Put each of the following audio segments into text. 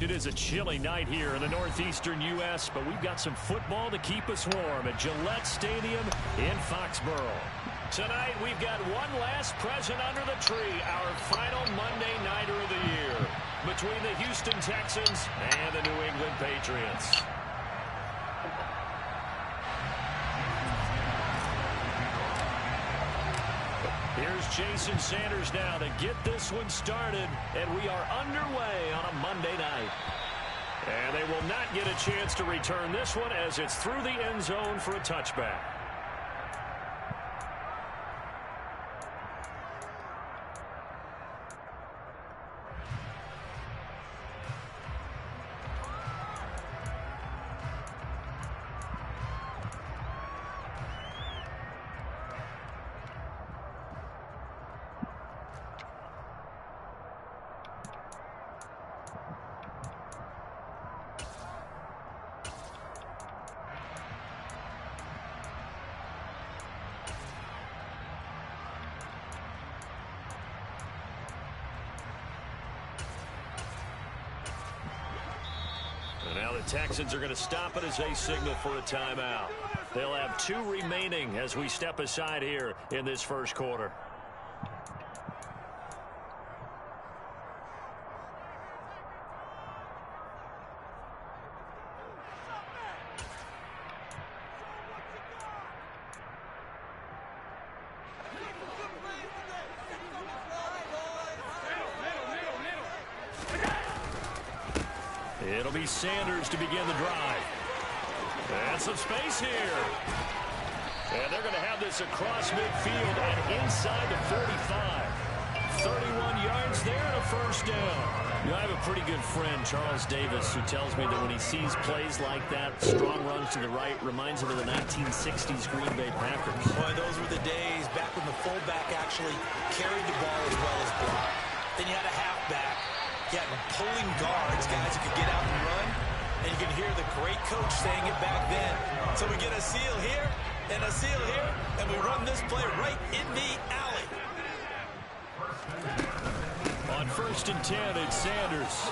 It is a chilly night here in the northeastern U.S., but we've got some football to keep us warm at Gillette Stadium in Foxborough. Tonight, we've got one last present under the tree, our final Monday Nighter of the year, between the Houston Texans and the New England Patriots. Here's Jason Sanders now to get this one started, and we are underway on a Monday night. And they will not get a chance to return this one as it's through the end zone for a touchback. Now the Texans are going to stop it as they signal for a timeout. They'll have 2 remaining as we step aside here in this first quarter. It'll be Sanders to begin the drive. And some space here. And they're going to have this across midfield and inside the 45. 31 yards there and a first down. You know, I have a pretty good friend, Charles Davis, who tells me that when he sees plays like that, strong runs to the right, reminds him of the 1960s Green Bay Packers. Boy, those were the days back when the fullback actually carried the ball as well as blocked. Then you had a halfback. You had pulling guards, guys who could get out and run, and you can hear the great coach saying it back then. So we get a seal here and a seal here, and we run this play right in the alley. On 1st and 10, it's Sanders.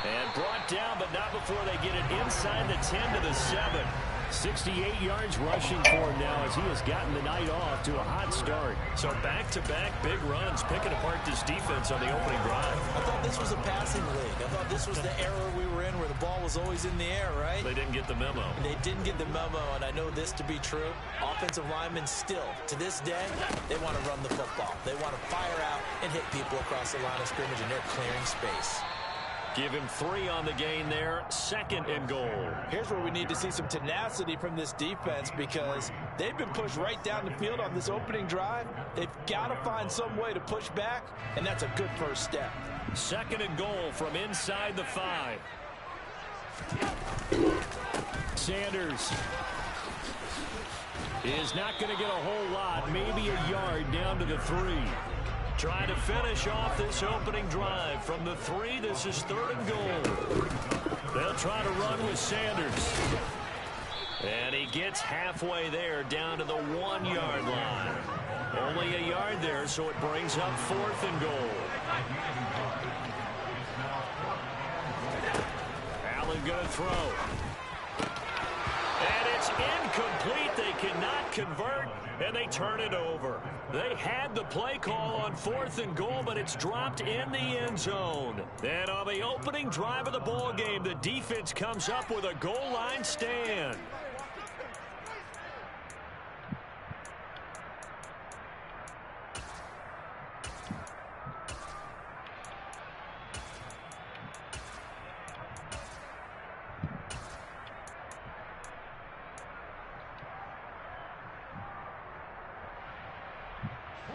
And brought down, but not before they get it inside the 10 to the 7. 68 yards rushing for him now as he has gotten the night off to a hot start. So back-to-back big runs, picking apart this defense on the opening drive. I thought this was a passing league. I thought this was the era we were in where the ball was always in the air, right? They didn't get the memo. They didn't get the memo, and I know this to be true. Offensive linemen still, to this day, they want to run the football. They want to fire out and hit people across the line of scrimmage, and they're clearing space. Give him 3 on the gain there. 2nd and goal. Here's where we need to see some tenacity from this defense because they've been pushed right down the field on this opening drive. They've got to find some way to push back, and that's a good first step. 2nd and goal from inside the 5. Sanders is not going to get a whole lot, maybe a yard down to the 3. Trying to finish off this opening drive. From the 3, this is 3rd and goal. They'll try to run with Sanders. And he gets halfway there down to the 1-yard line. Only a yard there, so it brings up 4th and goal. Allen going to throw. And it's incomplete. They cannot convert, and they turn it over. They had the play call on 4th and goal, but it's dropped in the end zone. And on the opening drive of the ball game, the defense comes up with a goal line stand.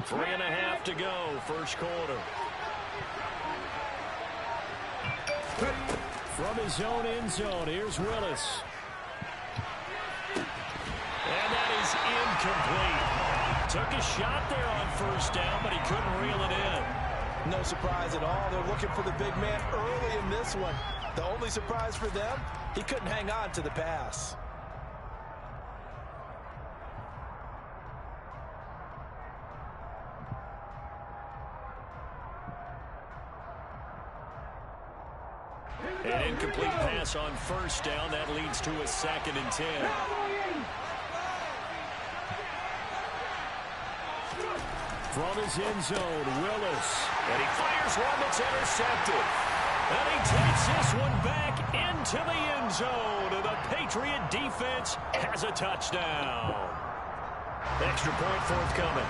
Three and a half to go, first quarter. From his own end zone, here's Willis. And that is incomplete. Took a shot there on 1st down, but he couldn't reel it in. No surprise at all. They're looking for the big man early in this one. The only surprise for them, he couldn't hang on to the pass. An incomplete pass on first down. That leads to a 2nd and 10. From his end zone, Willis. And he fires one that's intercepted. And he takes this one back into the end zone. And the Patriot defense has a touchdown. Extra point forthcoming.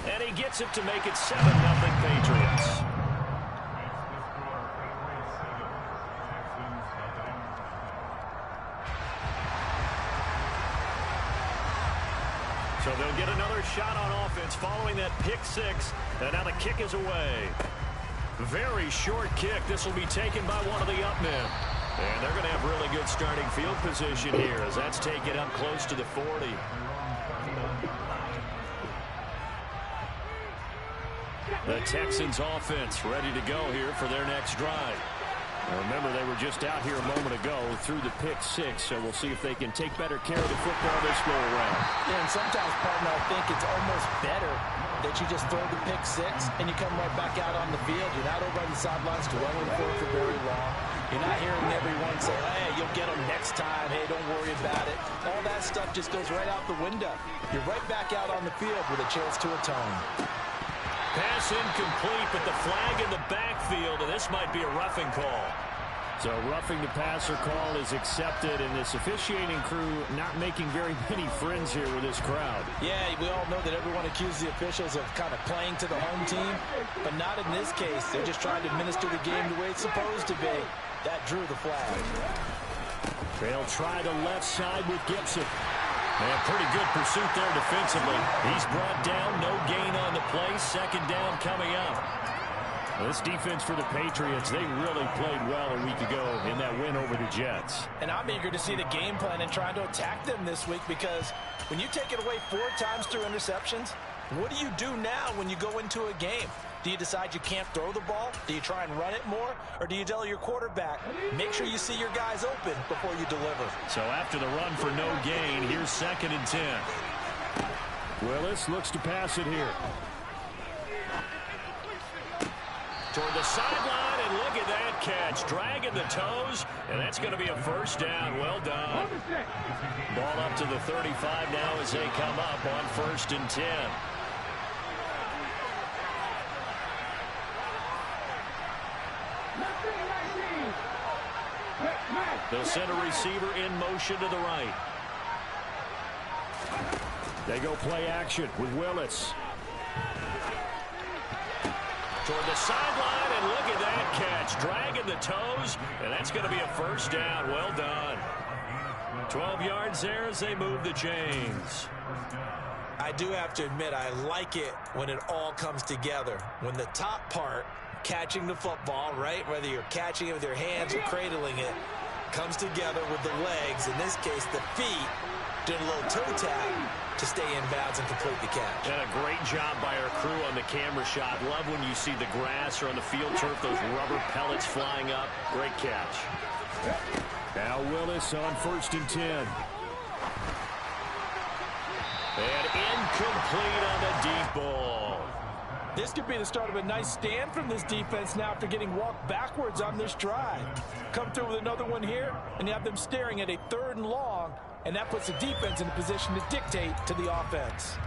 And he gets it to make it 7-0 Patriots. So they'll get another shot on offense following that pick 6. And now the kick is away. Very short kick. This will be taken by one of the up men. And they're going to have really good starting field position here as that's taken up close to the 40. The Texans offense ready to go here for their next drive. Remember, they were just out here a moment ago through the pick 6, so we'll see if they can take better care of the football this go around. Yeah, and sometimes, partner, I think it's almost better that you just throw the pick 6 and you come right back out on the field. You're not over on the sidelines dwelling for it for very long. You're not hearing everyone say, hey, you'll get them next time. Hey, don't worry about it. All that stuff just goes right out the window. You're right back out on the field with a chance to atone. Pass incomplete, but the flag in the backfield, and this might be a roughing call. So roughing the passer call is accepted, and this officiating crew not making very many friends here with this crowd. Yeah, we all know that everyone accuses the officials of kind of playing to the home team, but not in this case. They're just trying to administer the game the way it's supposed to be. That drew the flag. They'll try the left side with Gibson. And pretty good pursuit there defensively. He's brought down, no gain on the play. 2nd down coming up. This defense for the Patriots, they really played well a week ago in that win over the Jets. And I'm eager to see the game plan and trying to attack them this week, because when you take it away 4 times through interceptions, what do you do now when you go into a game? Do you decide you can't throw the ball? Do you try and run it more? Or do you tell your quarterback, make sure you see your guys open before you deliver? So after the run for no gain, here's 2nd and 10. Willis looks to pass it here. Toward the sideline, and look at that catch. Dragging the toes, and that's going to be a 1st down. Well done. Ball up to the 35 now as they come up on 1st and 10. They'll send a receiver in motion to the right. They go play action with Willis. Toward the sideline, and look at that catch. Dragging the toes, and that's going to be a 1st down. Well done. 12 yards there as they move the chains. I do have to admit, I like it when it all comes together. When the top part, catching the football, right, whether you're catching it with your hands or cradling it, comes together with the legs, in this case the feet, doing a little toe tap to stay in bounds and complete the catch. And a great job by our crew on the camera shot. Love when you see the grass or on the field turf, those rubber pellets flying up. Great catch. Now Willis on 1st and 10. And incomplete on the deep ball. This could be the start of a nice stand from this defense now after getting walked backwards on this drive. Come through with another one here, and you have them staring at a 3rd and long, and that puts the defense in a position to dictate to the offense.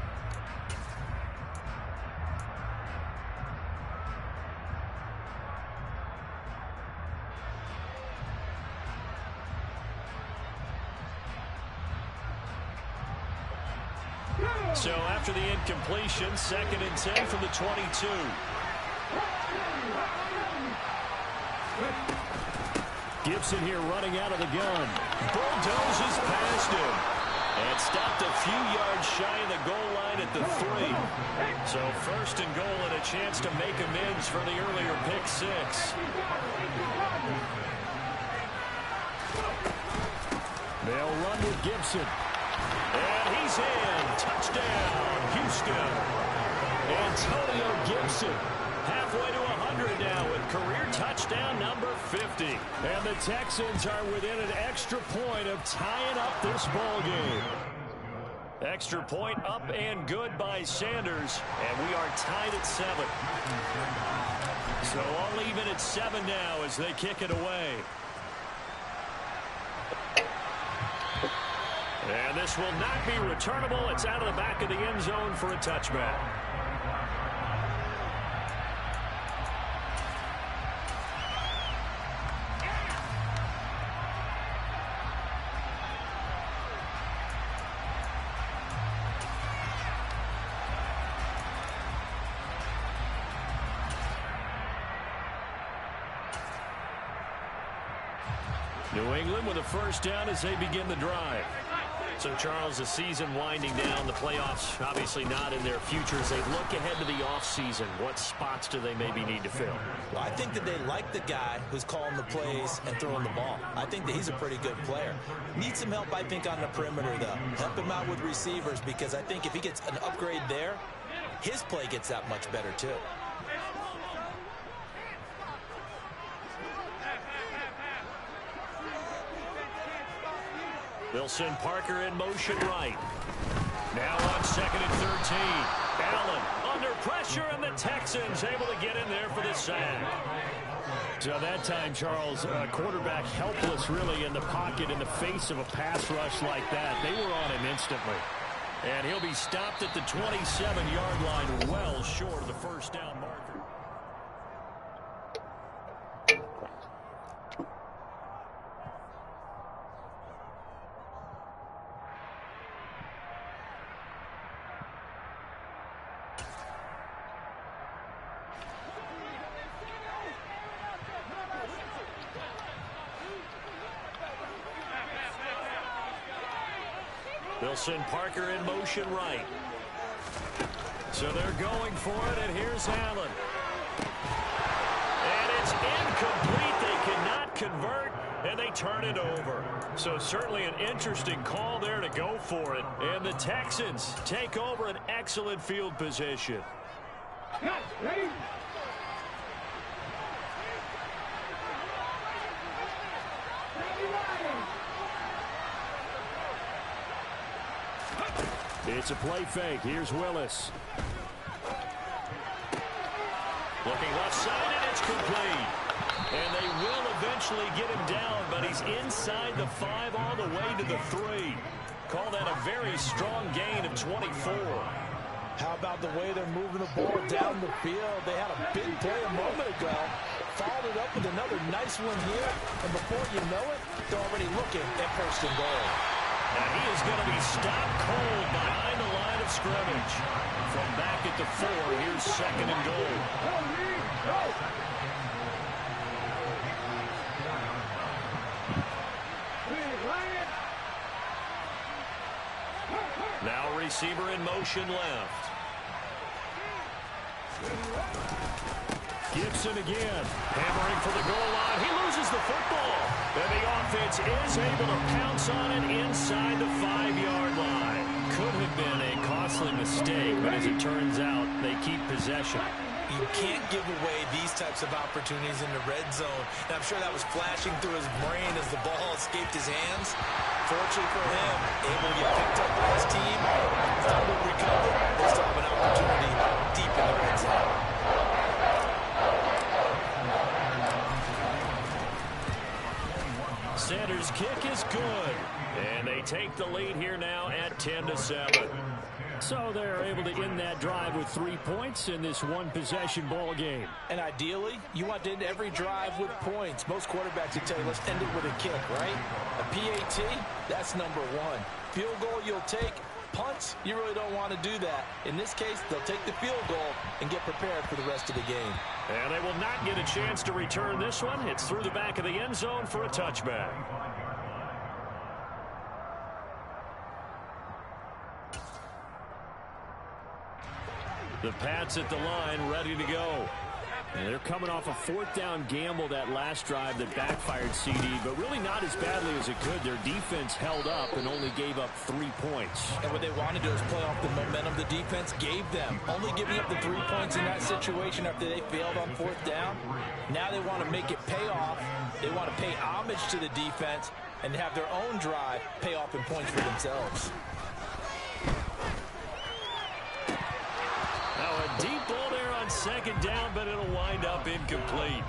So after the incompletion, 2nd and 10 from the 22. Gibson here running out of the gun. Bulldozes past him. And stopped a few yards shy of the goal line at the 3. So 1st and goal and a chance to make amends for the earlier pick 6. They'll run with Gibson. And he's in. Touchdown, Houston. Antonio Gibson halfway to 100 now with career touchdown number 50. And the Texans are within an extra point of tying up this ball game. Extra point up and good by Sanders. And we are are tied at 7. So all even at 7 now as they kick it away. And this will not be returnable. It's out of the back of the end zone for a touchback. New England with a first down as they begin the drive. So, Charles, the season winding down, the playoffs obviously not in their future. As they look ahead to the offseason, what spots do they maybe need to fill? Well, I think that they like the guy who's calling the plays and throwing the ball. I think that he's a pretty good player. Needs some help, I think, on the perimeter, though. Help him out with receivers, because I think if he gets an upgrade there, his play gets that much better, too. They'll send Parker in motion right. Now on 2nd and 13. Allen under pressure, and the Texans able to get in there for the sack. So that time, Charles, quarterback helpless really in the pocket in the face of a pass rush like that. They were on him instantly. And he'll be stopped at the 27-yard line, well short of the first down marker. They'll send Parker in motion right. So they're going for it, and here's Allen. And it's incomplete. They cannot convert, and they turn it over. So certainly an interesting call there to go for it. And the Texans take over an excellent field position. Ready? It's a play fake. Here's Willis. Looking left side, and it's complete. And they will eventually get him down, but he's inside the 5 all the way to the 3. Call that a very strong gain of 24. How about the way they're moving the ball down the field? They had a big play a moment ago. Followed it up with another nice one here. And before you know it, they're already looking at first and goal. And he is going to be stopped cold behind the line of scrimmage. From back at the 4, here's 2nd and goal. Now receiver in motion left. Gibson again, hammering for the goal line. He loses the football. And the offense is able to pounce on it inside the 5-yard line. Could have been a costly mistake, but as it turns out, they keep possession. You can't give away these types of opportunities in the red zone. And I'm sure that was flashing through his brain as the ball escaped his hands. Fortunately for him, able to get picked up by his team, fumble recovered. They still have an opportunity deep in the red zone. Sanders' kick is good. And they take the lead here now at 10-7. So they're able to end that drive with 3 points in this one-possession ball game. And ideally, you want to end every drive with points. Most quarterbacks would tell you, let's end it with a kick, right? A PAT, that's number 1. Field goal you'll take. Punts, you really don't want to do that. In this case, they'll take the field goal and get prepared for the rest of the game. And they will not get a chance to return this one. It's through the back of the end zone for a touchback. The Pats at the line, ready to go. And they're coming off a 4th down gamble that last drive that backfired CD, but really not as badly as it could. Their defense held up and only gave up 3 points. And what they want to do is play off the momentum the defense gave them. Only giving up the 3 points in that situation after they failed on 4th down. Now they want to make it pay off. They want to pay homage to the defense and have their own drive pay off in points for themselves. Deep ball there on second down, but it'll wind up incomplete.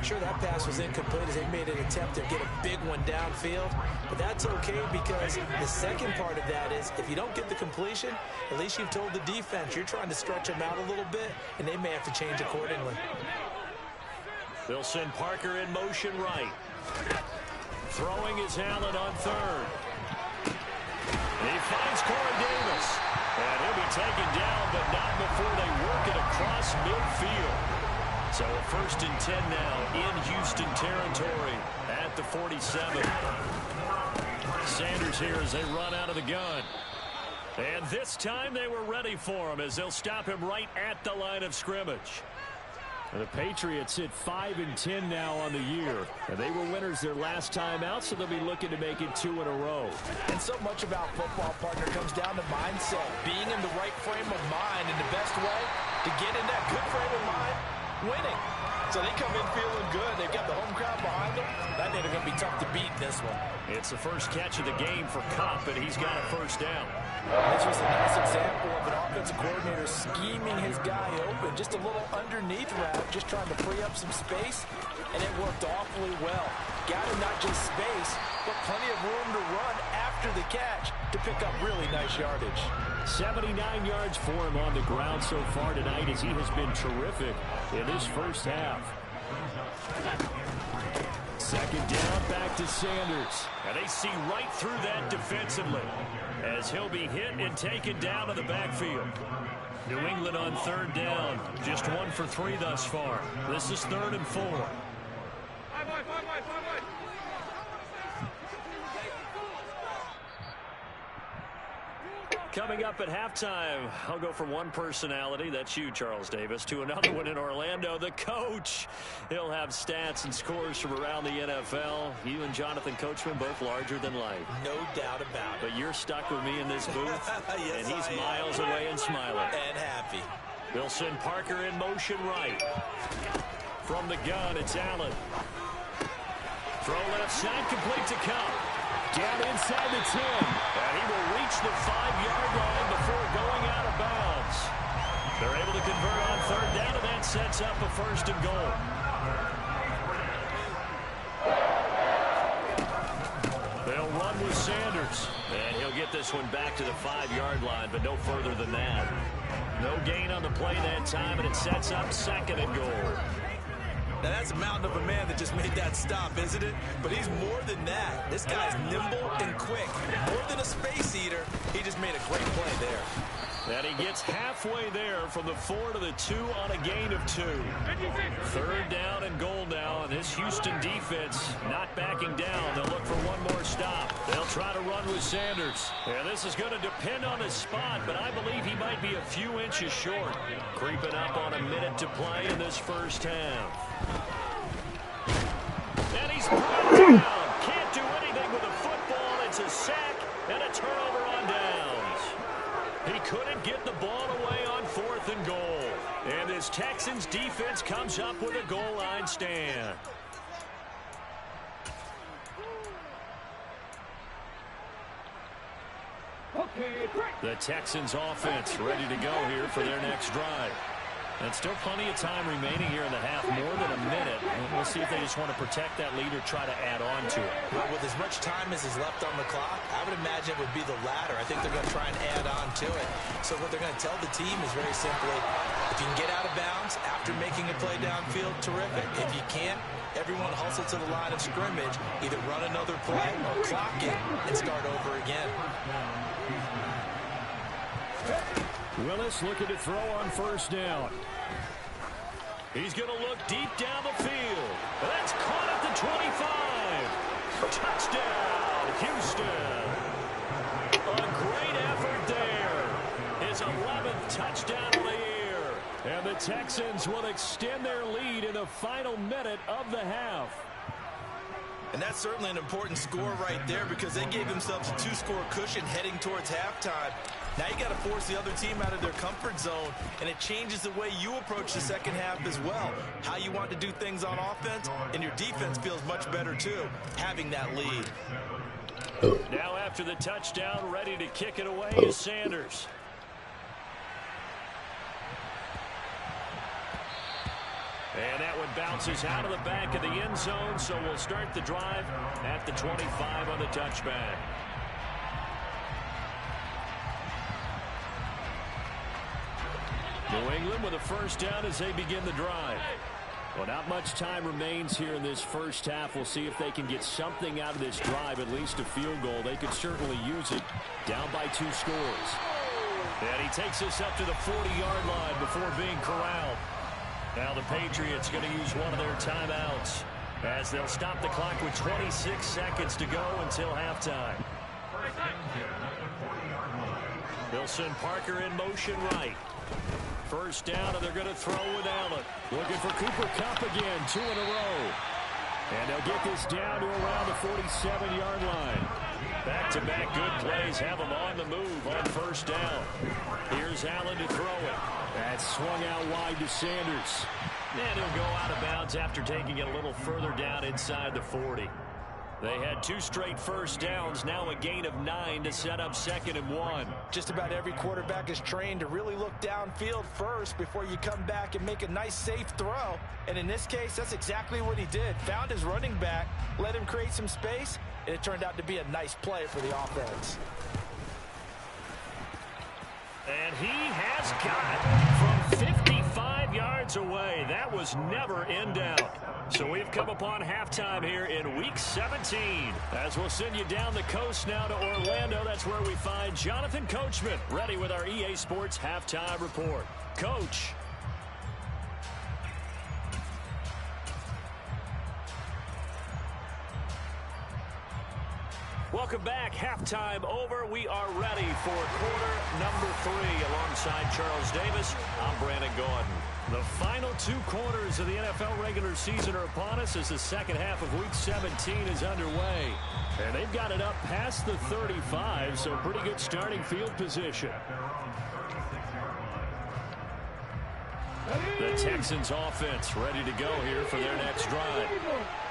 Sure, that pass was incomplete as they made an attempt to get a big one downfield, but that's okay because the second part of that is if you don't get the completion, at least you've told the defense you're trying to stretch them out a little bit, and they may have to change accordingly. They'll send Parker in motion right. Throwing is Allen on third. He finds Corey Davis. And he'll be taken down, but not before they work it across midfield. So a 1st and 10 now in Houston territory at the 47. Sanders here as they run out of the gun. And this time they were ready for him as they'll stop him right at the line of scrimmage. And the Patriots sit 5 and 10 now on the year. And they were winners their last time out, so they'll be looking to make it 2 in a row. And so much about football, partner, comes down to mindset. Being in the right frame of mind, and the best way to get in that good frame of mind, winning. So they come in feeling good. They've got the home crowd behind them. I think they're going to be tough to beat in this one. It's the first catch of the game for Kupp, and he's got a first down. This was a nice example of an offensive coordinator scheming his guy open. Just a little underneath route, just trying to free up some space, and it worked awfully well. Got him not just space, but plenty of room to run after the catch to pick up really nice yardage. 79 yards for him on the ground so far tonight as he has been terrific in this first half. Second down, back to Sanders. And they see right through that defensively as he'll be hit and taken down to the backfield. New England on third down. Just 1 for 3 thus far. This is 3rd and 4. Coming up at halftime, I'll go from one personality, that's you, Charles Davis, to another one in Orlando, the coach. He'll have stats and scores from around the NFL. You and Jonathan Coachman both larger than life. No doubt about it. But you're stuck with me in this booth, yes, and he's miles away and smiling. And happy. They'll send Parker in motion right. From the gun, it's Allen. Throw left side, complete to Kupp. Down inside the 10. And he will reach the 5-yard line before going out of bounds. They're able to convert on third down, and that sets up a 1st and goal. They'll run with Sanders. And he'll get this one back to the 5-yard line, but no further than that. No gain on the play that time, and it sets up 2nd and goal. Now, that's a mountain of a man that just made that stop, isn't it? But he's more than that. This guy's nimble and quick. More than a space eater, he just made a great play there. And he gets halfway there from the 4 to the 2 on a gain of 2. 3rd down and goal now, and this Houston defense not backing down. They'll look for one more stop. They'll try to run with Sanders. And this is going to depend on his spot, but I believe he might be a few inches short. Creeping up on a minute to play in this first half. And he's brought down. Can't do anything with a football. It's a sack and a turnover on downs. He couldn't get the ball away on 4th and goal. And this Texans defense comes up with a goal line stand. The Texans offense ready to go here for their next drive. And still plenty of time remaining here in the half, more than a minute. And we'll see if they just want to protect that lead or try to add on to it. Well, with as much time as is left on the clock, I would imagine it would be the latter. I think they're going to try and add on to it. So what they're going to tell the team is very simply, if you can get out of bounds after making a play downfield, terrific. If you can't, everyone hustle to the line of scrimmage, either run another play or clock it and start over again. Willis looking to throw on 1st down. He's going to look deep down the field. That's caught at the 25. Touchdown, Houston. A great effort there. His 11th touchdown of the year. And the Texans will extend their lead in the final minute of the half. And that's certainly an important score right there because they gave themselves a 2-score cushion heading towards halftime. Now you got to force the other team out of their comfort zone, and it changes the way you approach the second half as well. How you want to do things on offense, and your defense feels much better too, having that lead. Now after the touchdown, ready to kick it away is Sanders. it bounces out of the back of the end zone, so we'll start the drive at the 25 on the touchback. New England with a first down as they begin the drive. Well, not much time remains here in this first half. We'll see if they can get something out of this drive, at least a field goal. They could certainly use it. Down by 2 scores. And he takes us up to the 40-yard line before being corralled. Now the Patriots going to use one of their timeouts as they'll stop the clock with 26 seconds to go until halftime. They'll send Parker in motion right. First down, and they're going to throw with Allen. Looking for Cooper Kupp again, 2 in a row. And they'll get this down to around the 47-yard line. Back-to-back good plays have them on the move on first down. Here's Allen to throw it. That's swung out wide to Sanders. And he'll go out of bounds after taking it a little further down inside the 40. They had 2 straight first downs, now a gain of 9 to set up 2nd and 1. Just about every quarterback is trained to really look downfield first before you come back and make a nice, safe throw. And in this case, that's exactly what he did. Found his running back, let him create some space, and it turned out to be a nice play for the offense. And he has got it from 55 yards away. That was never in doubt. So we've come upon halftime here in Week 17. As we'll send you down the coast now to Orlando, that's where we find Jonathan Coachman ready with our EA Sports Halftime Report. Coach. Welcome back. Halftime over. We are ready for quarter number 3 alongside Charles Davis. I'm Brandon Gordon. The final 2 quarters of the NFL regular season are upon us as the second half of Week 17 is underway. And they've got it up past the 35, so pretty good starting field position. The Texans offense ready to go here for their next drive.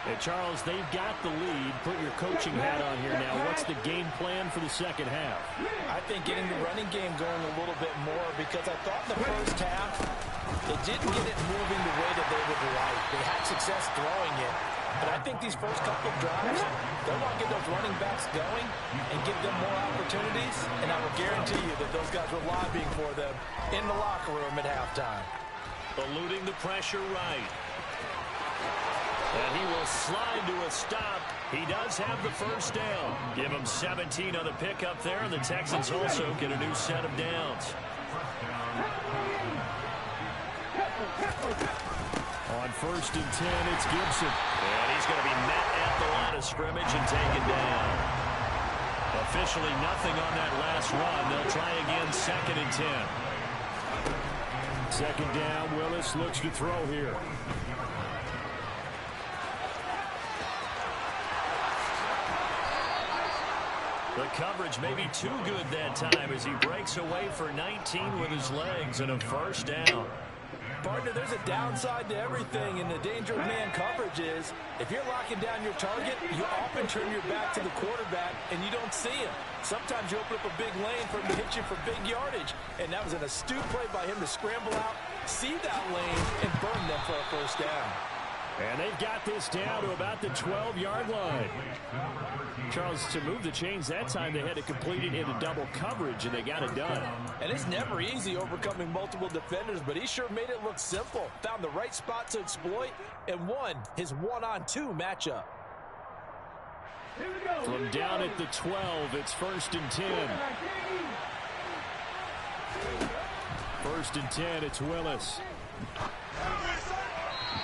And Charles, they've got the lead. Put your coaching hat on here now. What's the game plan for the second half? I think getting the running game going a little bit more, because I thought in the first half they didn't get it moving the way that they would like. They had success throwing it. But I think these first couple of drives, they want to get those running backs going and give them more opportunities. And I will guarantee you that those guys were lobbying for them in the locker room at halftime. Eluding the pressure right. And he will slide to a stop. He does have the first down. Give him 17 on the pickup there, and the Texans also get a new set of downs. On 1st and 10, it's Gibson. And he's going to be met at the line of scrimmage and taken down. Officially nothing on that last run. They'll try again 2nd and 10. 2nd down, Willis looks to throw here. The coverage may be too good that time as he breaks away for 19 with his legs and a first down. Partner, there's a downside to everything, and the danger of man coverage is if you're locking down your target, you often turn your back to the quarterback and you don't see him. Sometimes you open up a big lane for him to hit you for big yardage, and that was an astute play by him to scramble out, see that lane, and burn them for a first down. And they've got this down to about the 12-yard line. Charles, to move the chains that time, they had to complete it into double coverage, and they got it done. And it's never easy overcoming multiple defenders, but he sure made it look simple. Found the right spot to exploit and won his 1-on-2 matchup. From down at the 12, it's 1st and 10. 1st and 10, it's Willis.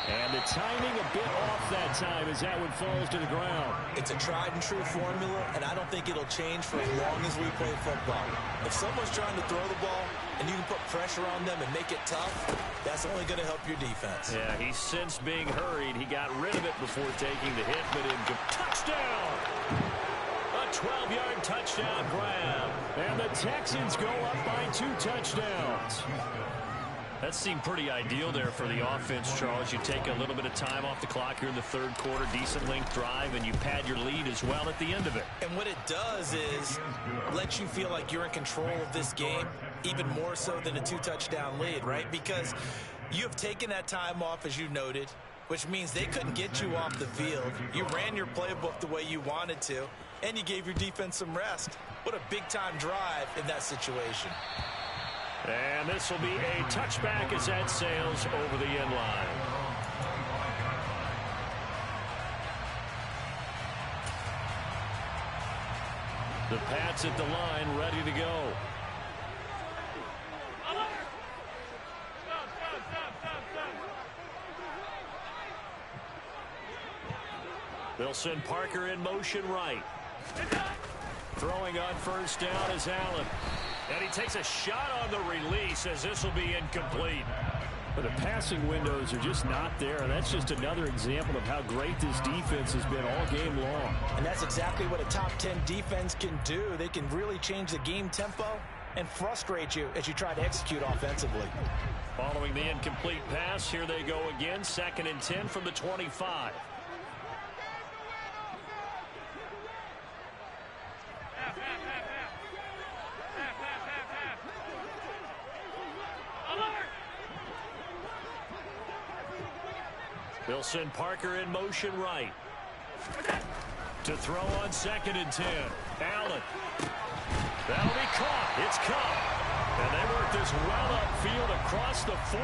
And the timing a bit off that time as that one falls to the ground. It's a tried-and-true formula, and I don't think it'll change for as long as we play football. If someone's trying to throw the ball and you can put pressure on them and make it tough, that's only going to help your defense. Yeah, he sensed being hurried. He got rid of it before taking the hit, but touchdown! A 12-yard touchdown grab. And the Texans go up by 2 touchdowns. That seemed pretty ideal there for the offense, Charles. You take a little bit of time off the clock here in the 3rd quarter, decent length drive, and you pad your lead as well at the end of it. And what it does is let you feel like you're in control of this game, even more so than a 2-touchdown lead, right? Because you have taken that time off, as you noted, which means they couldn't get you off the field. You ran your playbook the way you wanted to, and you gave your defense some rest. What a big-time drive in that situation. And this will be a touchback as that sails over the end line. The Pats at the line, ready to go. They'll send Parker in motion right. Throwing on first down is Allen. And he takes a shot on the release as this will be incomplete. But the passing windows are just not there. That's just another example of how great this defense has been all game long. And that's exactly what a top 10 defense can do. They can really change the game tempo and frustrate you as you try to execute offensively. Following the incomplete pass, here they go again. 2nd and 10 from the 25. They'll send Parker in motion right. To throw on 2nd and 10. Allen. That'll be caught. It's caught. And they work this well upfield across the 45.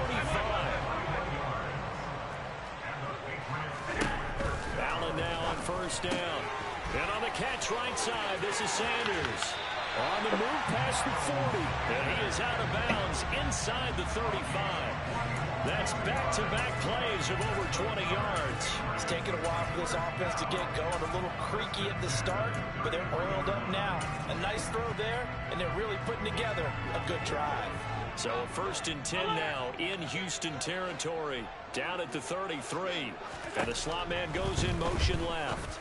Allen now on first down. And on the catch right side, this is Sanders. On the move past the 40. And he is out of bounds inside the 35. That's back-to-back plays of over 20 yards. It's taken a while for this offense to get going. A little creaky at the start, but they're oiled up now. A nice throw there, and they're really putting together a good drive. So a 1st and 10 now in Houston territory. Down at the 33. And the slot man goes in motion left.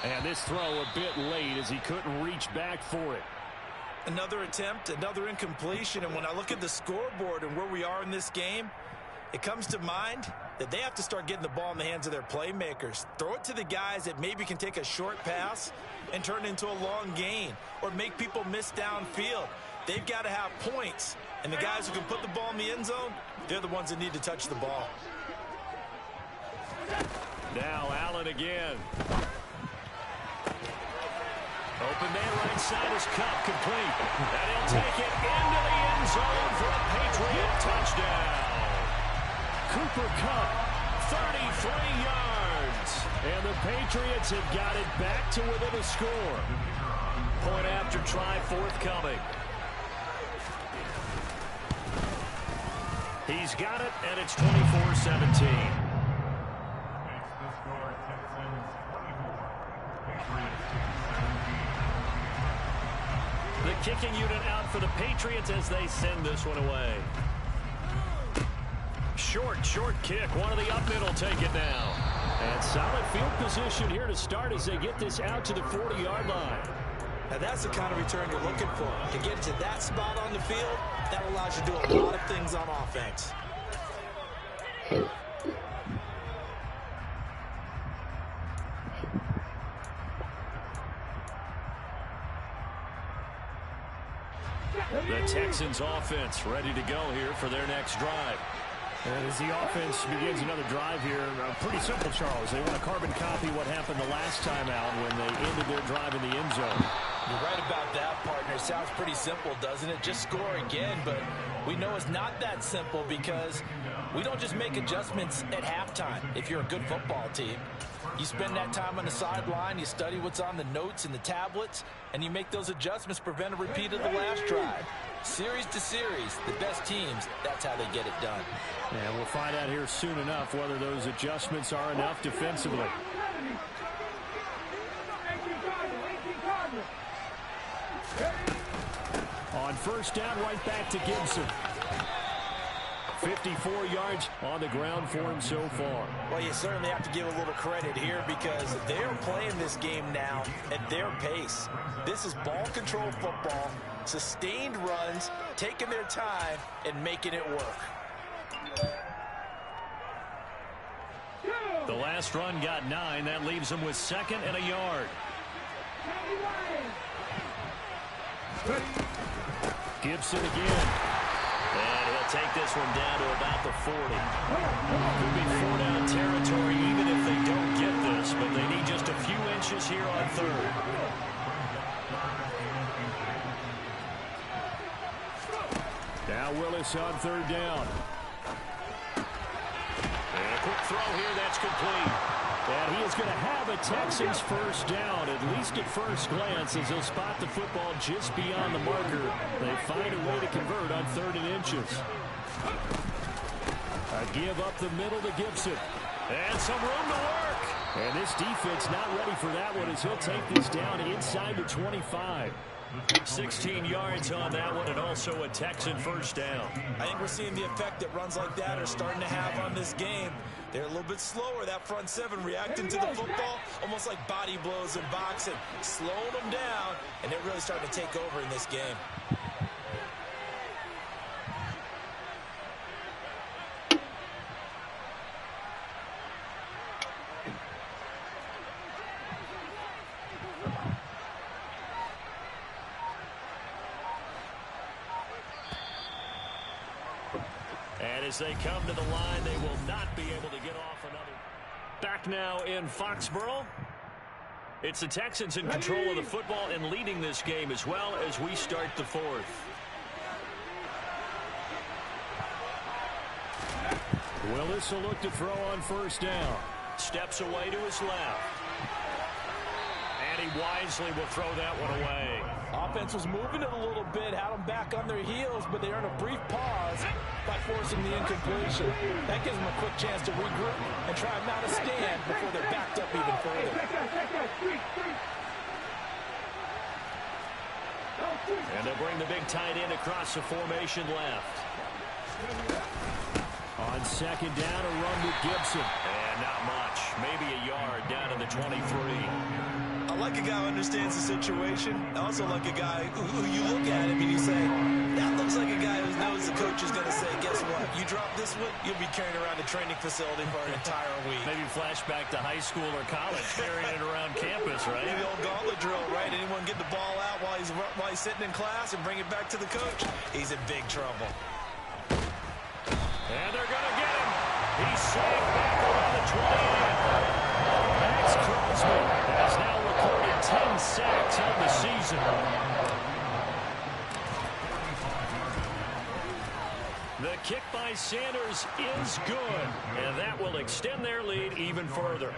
And this throw a bit late as he couldn't reach back for it. Another attempt, another incompletion, and when I look at the scoreboard and where we are in this game, it comes to mind that they have to start getting the ball in the hands of their playmakers. Throw it to the guys that maybe can take a short pass and turn it into a long gain or make people miss downfield. They've got to have points, and the guys who can put the ball in the end zone, they're the ones that need to touch the ball. Now Allen again. Open man right side is Cup complete. And he'll take it into the end zone for a Patriot touchdown. Cooper Kupp, 33 yards. And the Patriots have got it back to within a score. Point after try forthcoming. He's got it, and it's 24-17. The kicking unit out for the Patriots as they send this one away. Short kick. One of the up middle take it now. And solid field position here to start as they get this out to the 40-yard line. Now that's the kind of return you're looking for. To get it to that spot on the field, that allows you to do a lot of things on offense. The Texans offense ready to go here for their next drive. And as the offense begins another drive here, pretty simple, Charles. They want to carbon copy what happened the last time out when they ended their drive in the end zone. You're right about that, partner. Sounds pretty simple, doesn't it? Just score again, but we know it's not that simple because we don't just make adjustments at halftime if you're a good football team. You spend that time on the sideline, you study what's on the notes and the tablets, and you make those adjustments, prevent a repeat of the last drive. Series to series, the best teams, that's how they get it done. And we'll find out here soon enough whether those adjustments are enough defensively. On first down, right back to Gibson. 54 yards on the ground for him so far. Well, you certainly have to give a little credit here because they're playing this game now at their pace. This is ball control football, sustained runs, taking their time, and making it work. The last run got 9. That leaves them with 2nd and a yard. Gibson again. And he'll take this one down to about the 40. Could be 4-down territory even if they don't get this, but they need just a few inches here on third. Now Willis on third down. And a quick throw here, that's complete. And he is going to have a Texans first down, at least at first glance, as he'll spot the football just beyond the marker. They find a way to convert on 3rd and inches. A give up the middle to Gibson. And some room to work. And this defense not ready for that one as he'll take this down inside the 25. 16 yards on that one, and also a Texan first down. I think we're seeing the effect that runs like that are starting to have on this game. They're a little bit slower, that front seven, reacting to the football, almost like body blows in boxing, slowing them down, and they're really starting to take over in this game. And as they come to the line, they will not be able to get off another. Back now in Foxborough. It's the Texans in control of the football and leading this game as well as we start the 4th. Willis will look to throw on first down. Steps away to his left. And he wisely will throw that one away. Offense was moving it a little bit, had them back on their heels, but they earned a brief pause by forcing the incompletion. That gives them a quick chance to regroup and try and mount a stand before they're backed up even further. And they'll bring the big tight end across the formation left. On second down, a run with Gibson. And not much. Maybe a yard down to the 23. I like a guy who understands the situation. I also like a guy who you look at him and you say, that looks like a guy who knows the coach is going to say, guess what? You drop this one, you'll be carrying around the training facility for an entire week. Maybe flashback to high school or college, carrying it around campus, right? Maybe the old gauntlet drill, right? Anyone get the ball out while he's sitting in class and bring it back to the coach? He's in big trouble. And they're going to get him. He's safe back around the 28. Max Crosby has now recorded 10 sacks on the season. The kick by Sanders is good, and that will extend their lead even further.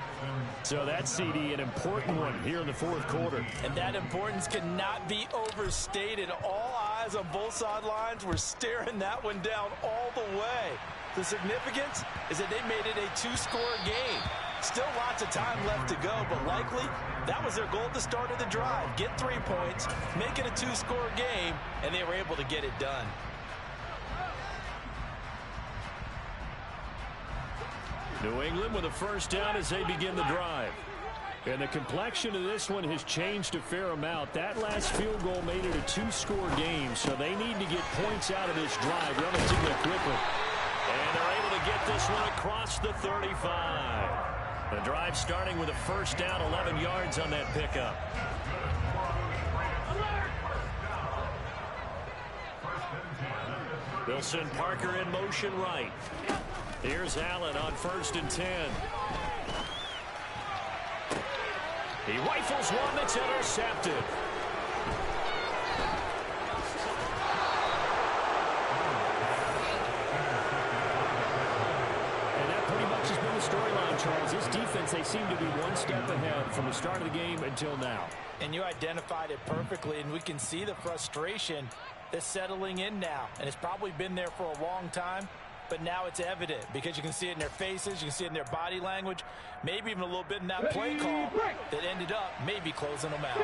So that's, CD, an important one here in the 4th quarter. And that importance cannot be overstated. All eyes on both sidelines were staring that one down all the way. The significance is that they made it a 2-score game. Still lots of time left to go, but likely that was their goal at the start of the drive. Get 3 points, make it a 2-score game, and they were able to get it done. New England with a first down as they begin the drive. And the complexion of this one has changed a fair amount. That last field goal made it a 2-score game, so they need to get points out of this drive relatively quickly. And they're able to get this one across the 35. The drive starting with a first down, 11 yards on that pickup. They'll send Parker in motion right. Here's Allen on 1st and 10. He rifles one that's intercepted. And that pretty much has been the storyline, Charles. This defense, they seem to be one step ahead from the start of the game until now. And you identified it perfectly, and we can see the frustration that's settling in now. And it's probably been there for a long time, but now it's evident because you can see it in their faces, you can see it in their body language, maybe even a little bit in that play call that ended up maybe closing them out.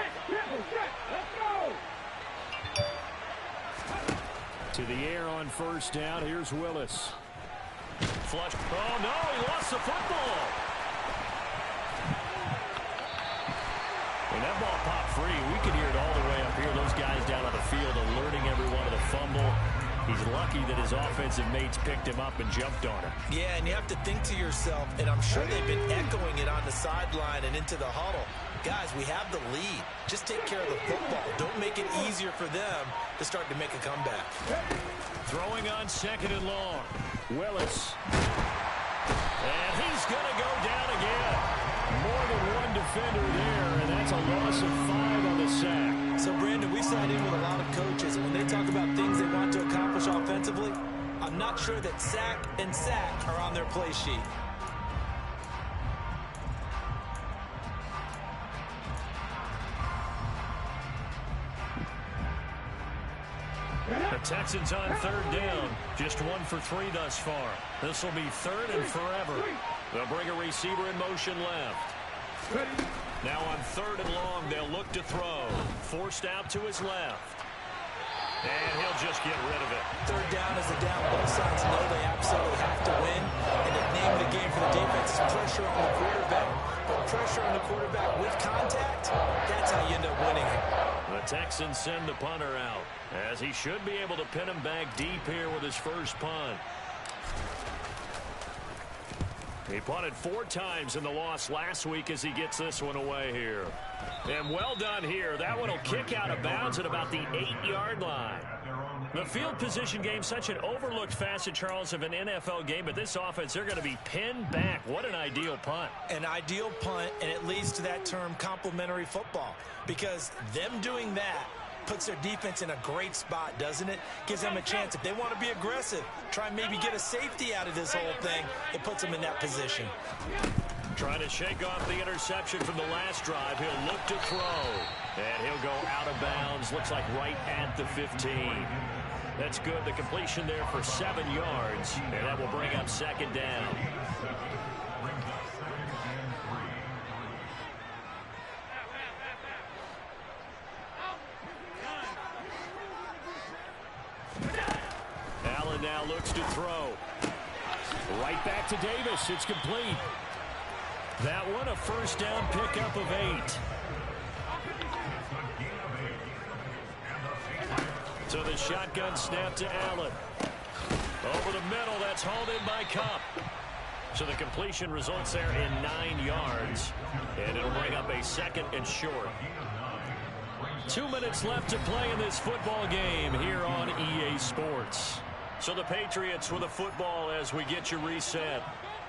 To the air on first down, here's Willis. Flush. Oh, no, he lost the football. When that ball popped free, we could hear it all the way up here. Those guys down on the field alerting everyone of the fumble. He's lucky that his offensive mates picked him up and jumped on him. Yeah, and you have to think to yourself, and I'm sure they've been echoing it on the sideline and into the huddle. guys, we have the lead. Just take care of the football. Don't make it easier for them to start to make a comeback. Throwing on 2nd and long. Willis. And he's going to go down again. More than one defender there, and that's a loss of 5 on the sack. So, Brandon, we sat in with a lot of coaches, and when they talk about things they want to accomplish offensively, I'm not sure that sack and sack are on their play sheet. The Texans on 3rd down. Just 1 for 3 thus far. This will be 3rd and forever. They'll bring a receiver in motion left. Now on 3rd and long, they'll look to throw. Forced out to his left. And he'll just get rid of it. 3rd down is a down. Both sides know they absolutely have to win. And the name of the game for the defense is pressure on the quarterback. But pressure on the quarterback with contact, that's how you end up winning it. The Texans send the punter out, as he should be able to pin him back deep here with his first punt. He punted 4 times in the loss last week as he gets this one away here. And well done here. That one will kick out of bounds at about the 8-yard line. The field position game, such an overlooked facet, Charles, of an NFL game, but this offense, they're going to be pinned back. What an ideal punt. An ideal punt, and it leads to that term complementary football, because them doing that puts their defense in a great spot, doesn't it? Gives them a chance. If they want to be aggressive, try and maybe get a safety out of this whole thing, it puts them in that position. Trying to shake off the interception from the last drive. He'll look to throw. And he'll go out of bounds. Looks like right at the 15. That's good. The completion there for 7 yards. And that will bring up 2nd down. Allen now looks to throw. Right back to Davis. It's complete. That one a first down pickup of 8. So the shotgun snap to Allen. Over the middle, that's hauled in by Cup. So the completion results there in 9 yards. And it'll bring up a 2nd and short. 2 minutes left to play in this football game here on EA Sports. So the Patriots with a football as we get you reset.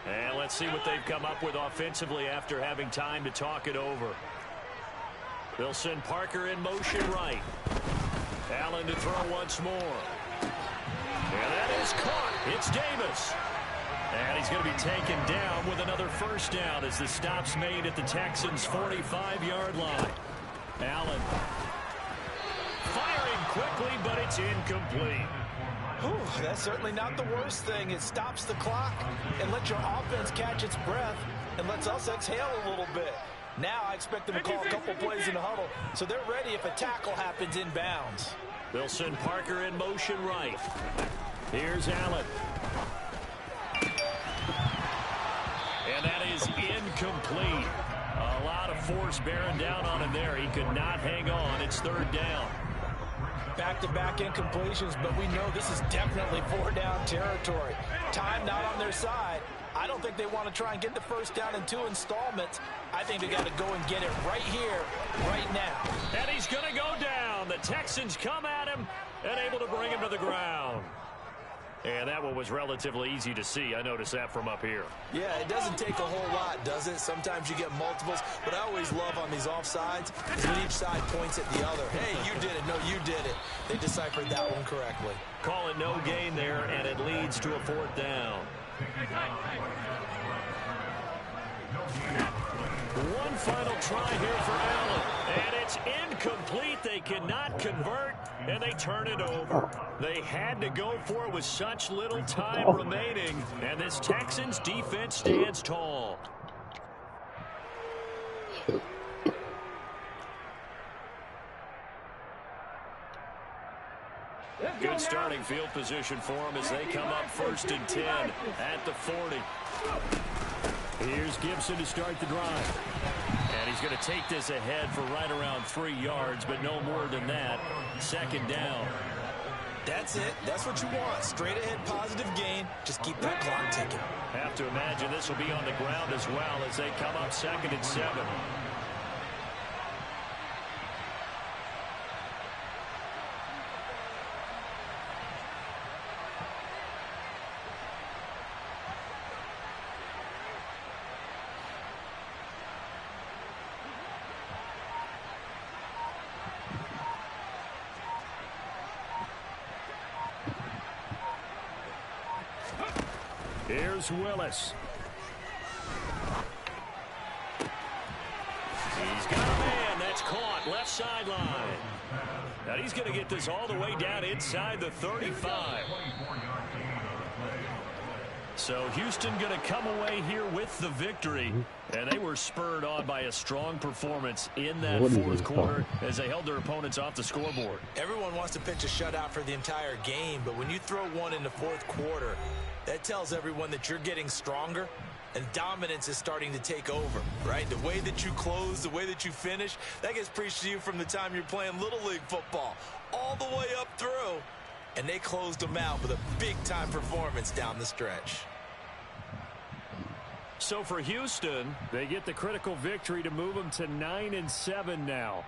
And let's see what they've come up with offensively after having time to talk it over. They'll send Parker in motion right. Allen to throw once more. And that is caught. It's Davis. And he's going to be taken down with another first down as the stop's made at the Texans' 45-yard line. Allen firing quickly, but it's incomplete. Whew, that's certainly not the worst thing. It stops the clock and lets your offense catch its breath and lets us exhale a little bit. Now I expect them to call a couple plays in the huddle, so they're ready if a tackle happens in bounds. They'll send Parker in motion right. Here's Allen. And that is incomplete. A lot of force bearing down on him there. He could not hang on. It's 3rd down. Back-to-back incompletions, but we know this is definitely 4-down territory. Time not on their side. I don't think they want to try and get the first down in 2 installments. I think they got to go and get it right here, right now. And he's going to go down. The Texans come at him and able to bring him to the ground. And that one was relatively easy to see. I noticed that from up here. Yeah, it doesn't take a whole lot, does it? Sometimes you get multiples. But I always love on these offsides is when each side points at the other. Hey, you did it. No, you did it. They deciphered that one correctly. Call it no gain there, and it leads to a 4th down. One final try here for Allen. And it's incomplete. They cannot convert, and they turn it over. They had to go for it with such little time remaining, and this Texans defense stands tall. Good starting field position for them as they come up 1st and 10 at the 40. Here's Gibson to start the drive. And he's going to take this ahead for right around 3 yards, but no more than that. 2nd down. That's it. That's what you want. Straight ahead positive gain. Just keep that clock ticking. Have to imagine this will be on the ground as well as they come up 2nd and 7. Here's Willis. He's got a man. That's caught. Left sideline. Now he's going to get this all the way down inside the 35. So Houston going to come away here with the victory. And they were spurred on by a strong performance in that fourth quarter as they held their opponents off the scoreboard. Everyone wants to pitch a shutout for the entire game, but when you throw one in the fourth quarter, that tells everyone that you're getting stronger and dominance is starting to take over, right? The way that you close, the way that you finish, that gets preached to you from the time you're playing Little League football all the way up through. And they closed them out with a big-time performance down the stretch. So for Houston, they get the critical victory to move them to 9-7 now.